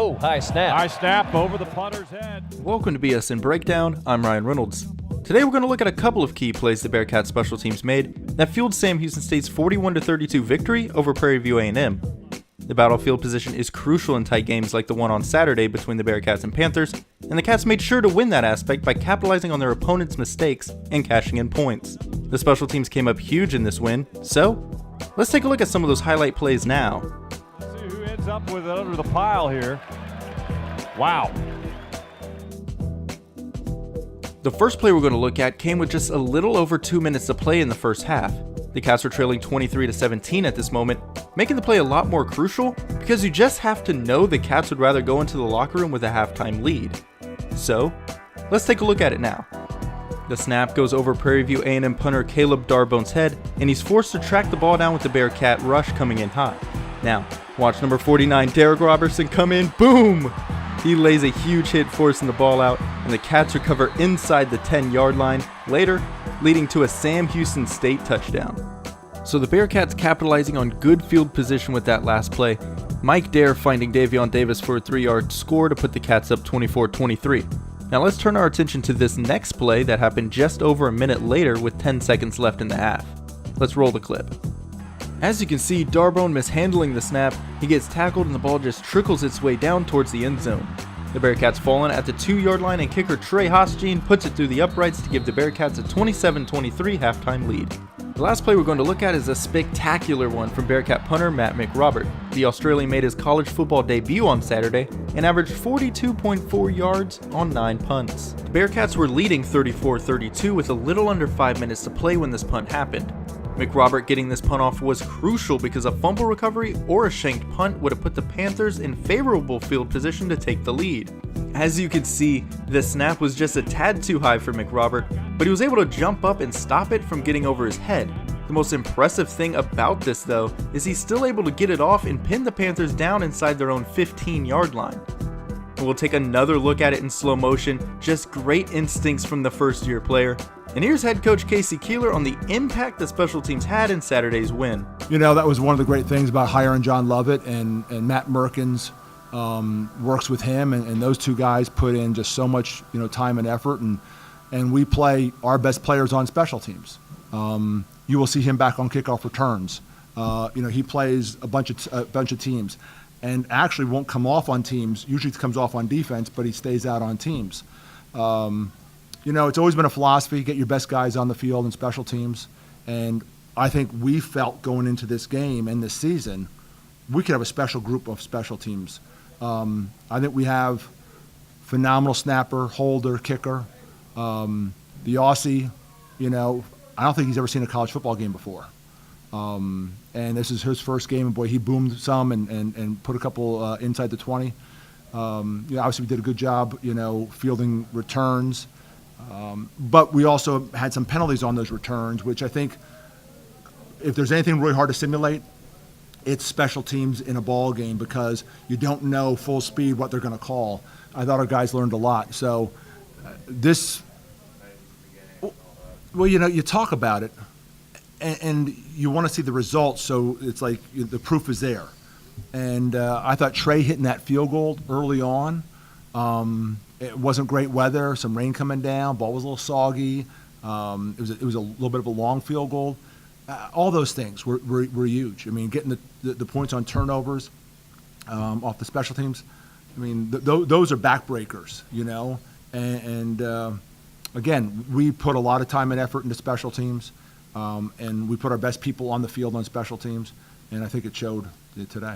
Oh, high snap. High snap over the punter's head. Welcome to BSN Breakdown. I'm Ryan Reynolds. Today we're going to look at a couple of key plays the Bearcats special teams made that fueled Sam Houston State's 41-32 victory over Prairie View A&M. The battlefield position is crucial in tight games like the one on Saturday between the Bearcats and Panthers, and the Cats made sure to win that aspect by capitalizing on their opponent's mistakes and cashing in points. The special teams came up huge in this win, so let's take a look at some of those highlight plays now. Let's see who ends up with it under the pile here. Wow. The first play we're going to look at came with just a little over 2 minutes to play in the first half. The Cats were trailing 23-17 at this moment, making the play a lot more crucial because you just have to know the Cats would rather go into the locker room with a halftime lead. So, let's take a look at it now. The snap goes over Prairie View A&M punter Caleb Darbone's head, and he's forced to track the ball down with the Bearcat rush coming in hot. Now, watch number 49 Derek Robertson come in, boom! He lays a huge hit forcing the ball out, and the Cats recover inside the 10-yard line, later leading to a Sam Houston State touchdown. So the Bearcats capitalizing on good field position with that last play, Mike Dare finding Davion Davis for a 3-yard score to put the Cats up 24-23. Now let's turn our attention to this next play that happened just over a minute later with 10 seconds left in the half. Let's roll the clip. As you can see, Darbone mishandling the snap, he gets tackled and the ball just trickles its way down towards the end zone. The Bearcats fall in at the 2-yard line and kicker Trey Hosgene puts it through the uprights to give the Bearcats a 27-23 halftime lead. The last play we're going to look at is a spectacular one from Bearcat punter Matt McRobert. The Australian made his college football debut on Saturday and averaged 42.4 yards on 9 punts. The Bearcats were leading 34-32 with a little under 5 minutes to play when this punt happened. McRobert getting this punt off was crucial because a fumble recovery or a shanked punt would have put the Panthers in favorable field position to take the lead. As you can see, the snap was just a tad too high for McRobert, but he was able to jump up and stop it from getting over his head. The most impressive thing about this though is he's still able to get it off and pin the Panthers down inside their own 15-yard line. We'll take another look at it in slow motion, just great instincts from the first-year player. And here's head coach Casey Keeler on the impact the special teams had in Saturday's win. You know, that was one of the great things about hiring John Lovett and Matt Merkins works with him, and those two guys put in just so much, time and effort, and we play our best players on special teams. You will see him back on kickoff returns. He plays a bunch of teams, and actually won't come off on teams. Usually comes off on defense, but he stays out on teams. It's always been a philosophy, get your best guys on the field in special teams. And I think we felt going into this game and this season, we could have a special group of special teams. I think we have phenomenal snapper, holder, kicker. The Aussie, I don't think he's ever seen a college football game before. And this is his first game, and boy, he boomed some and put a couple inside the 20. Obviously we did a good job, fielding returns. But we also had some penalties on those returns, which I think if there's anything really hard to simulate, it's special teams in a ball game because you don't know full speed what they're going to call. I thought our guys learned a lot. So you talk about it and you want to see the results, so it's like the proof is there. And I thought Trey hitting that field goal early on, it wasn't great weather, some rain coming down, ball was a little soggy. It was a little bit of a long field goal. All those things were huge. I mean, getting the points on turnovers off the special teams. I mean, those are backbreakers, And again, we put a lot of time and effort into special teams, and we put our best people on the field on special teams, and I think it showed today.